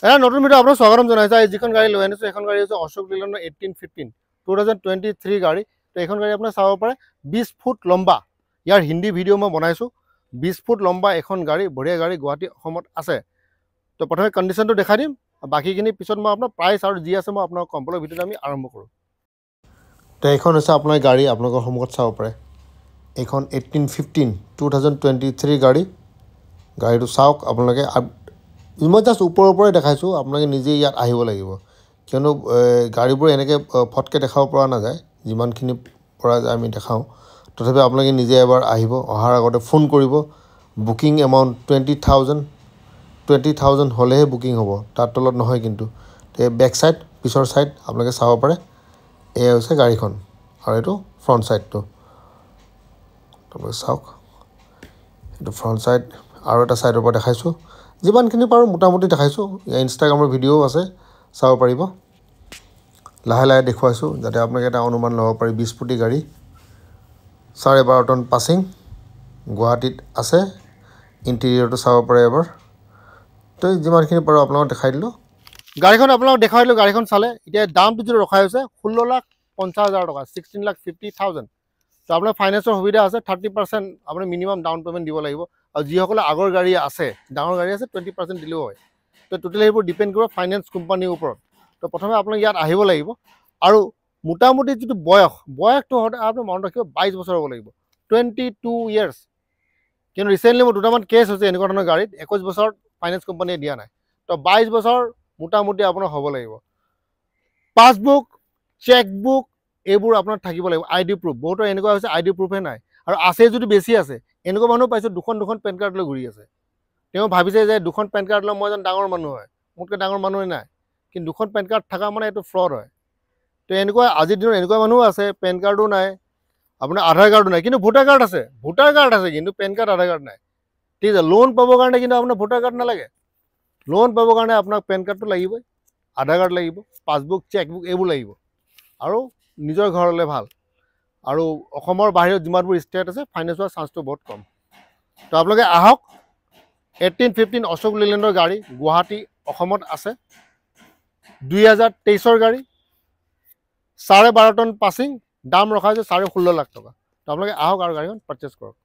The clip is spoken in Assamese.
এটা নতুন ভিডিও আপোনাক স্বাগতম জনাইছো। যিখন গাড়ী লৈ আনিছো এখন গাড়ী হৈছে অশোক লেলেণ্ডৰ 1815 2023 গাড়ী। তো এখন গাড়ী আপোনাৰ চাব পাৰে 20 ফুট লম্বা। ইয়াৰ হিন্দী ভিডিও মই বনাইছো। 20 ফুট লম্বা এখন গাড়ী, বঢ়িয়া গাড়ী, গুৱাহাটী অসমত আছে। তো প্ৰথমে কণ্ডিশ্যনটো দেখাই দিম, বাকীখিনি পিছত মই আপোনাৰ প্ৰাইচ আৰু যি আছে মই আপোনাক কম। বলক ভিডিওটো আমি আৰম্ভ কৰোঁ। তো এইখন হৈছে আপোনাৰ গাড়ী, আপোনালোকৰ সন্মুখত চাব পাৰে। এইখন 1815 2023 গাড়ী। গাড়ীটো চাওক আপোনালোকে। মই জাষ্ট ওপৰে দেখাইছোঁ, আপোনালোকে নিজে ইয়াত আহিব লাগিব, কিয়নো গাড়ীবোৰ এনেকৈ ফটকৈ দেখাব পৰা নাযায়। যিমানখিনি পৰা যায় আমি দেখাওঁ, তথাপি আপোনালোকে নিজে এবাৰ আহিব। অহাৰ আগতে ফোন কৰিব। বুকিং এমাউণ্ট 20,000 হ'লেহে বুকিং হ'ব, তাৰ তলত নহয় কিন্তু। বেক ছাইড, পিছৰ ছাইড আপোনালোকে চাব পাৰে। এয়া হৈছে গাড়ীখন আৰু এইটো ফ্ৰণ্ট ছাইডটো আপোনালোকে চাওক। এইটো ফ্ৰণ্ট ছাইড আৰু এটা ছাইডৰ পৰা দেখাইছোঁ। যিমানখিনি পাৰোঁ মোটামুটি দেখাইছোঁ। ইয়াৰ ইনষ্টাগ্ৰামৰ ভিডিঅ'ও আছে, চাব পাৰিব। লাহে লাহে দেখুৱাইছোঁ যাতে আপোনালোকে এটা অনুমান ল'ব পাৰি। 20 ফুটি গাড়ী, 12.5 টন পাছিং, গুৱাহাটীত আছে। ইণ্টেৰিয়ৰটো চাব পাৰে এবাৰ। তো যিমানখিনি পাৰোঁ আপোনালোকক দেখাই দিলোঁ। গাড়ীখন আপোনালোকক দেখাই দিলোঁ। গাড়ীখন চালে এতিয়া দামটো যিটো ৰখাই হৈছে 16,50,000 টকা, 16,50,000। তো আপোনাৰ ফাইনেন্সৰ সুবিধা আছে। 30% আপুনি মিনিমাম ডাউন পে'মেণ্ট দিব লাগিব। আৰু যিসকলে আগৰ গাড়ী আছে, ডাঙৰ গাড়ী আছে, 20% দিলেও হয়। তো টোটেলি সেইবোৰ ডিপেণ্ড কৰিব ফাইনেন্স কোম্পানীৰ ওপৰত। তো প্ৰথমে আপোনালোকে ইয়াত আহিব লাগিব। আৰু মোটামুটি যিটো বয়সটো হওঁতে আপুনি মনত ৰাখিব 22 বছৰ হ'ব লাগিব, 22 years। কিন্তু ৰিচেণ্টলি মোৰ দুটামান কেছ হৈছে এনেকুৱা ধৰণৰ গাড়ীত 21 বছৰ ফাইনেন্স কোম্পানীয়ে দিয়া নাই। তো 22 বছৰ মোটামুটি আপোনাৰ হ'ব লাগিব। পাছবুক, চেকবুক এইবোৰ আপোনাৰ থাকিব লাগিব। ID প্ৰুফ, বহুতৰ এনেকুৱা হৈছে ID প্ৰুফে নাই, আৰু আছে যদি বেছি আছে। এনেকুৱা মানুহ পাইছোঁ দুখন পেন কাৰ্ড লৈ ঘূৰি আছে। তেওঁ ভাবিছে যে দুখন পেন কাৰ্ড লৈ মই এজন ডাঙৰ মানুহ হয়, মোতকৈ ডাঙৰ মানুহে নাই। কিন্তু দুখন পেন কাৰ্ড থকা মানে এইটো ফ্ৰড হয়। তো এনেকুৱা আজিৰ দিনত এনেকুৱা মানুহো আছে, পেন কাৰ্ডো নাই, আপোনাৰ আধাৰ কাৰ্ডো নাই, কিন্তু ভোটাৰ কাৰ্ড আছে। কিন্তু পেন কাৰ্ড, আধাৰ কাৰ্ড নাই। ঠিক আছে, লোন পাবৰ কাৰণে কিন্তু আপোনাৰ ভোটাৰ কাৰ্ড নালাগে। লোন পাবৰ কাৰণে আপোনাক পেন কাৰ্ডটো লাগিবই, আধাৰ কাৰ্ড লাগিব, পাছবুক, চেকবুক এইবোৰ লাগিব। আৰু নিজৰ ঘৰলৈ ভাল। আৰু অসমৰ বাহিৰত যিমানবোৰ ষ্টেট আছে ফাইনেন্স হোৱাৰ চান্সটো বহুত কম। তো আপোনালোকে আহক। 1815 অশোক লেলেণ্ডৰ গাড়ী, গুৱাহাটী অসমত আছে। 2023 গাড়ী, 12.5 টন পাছিং, দাম ৰখা হৈছে 16.5 লাখ টকা। তো আপোনালোকে আহক আৰু গাড়ীখন পাৰচেছ কৰক।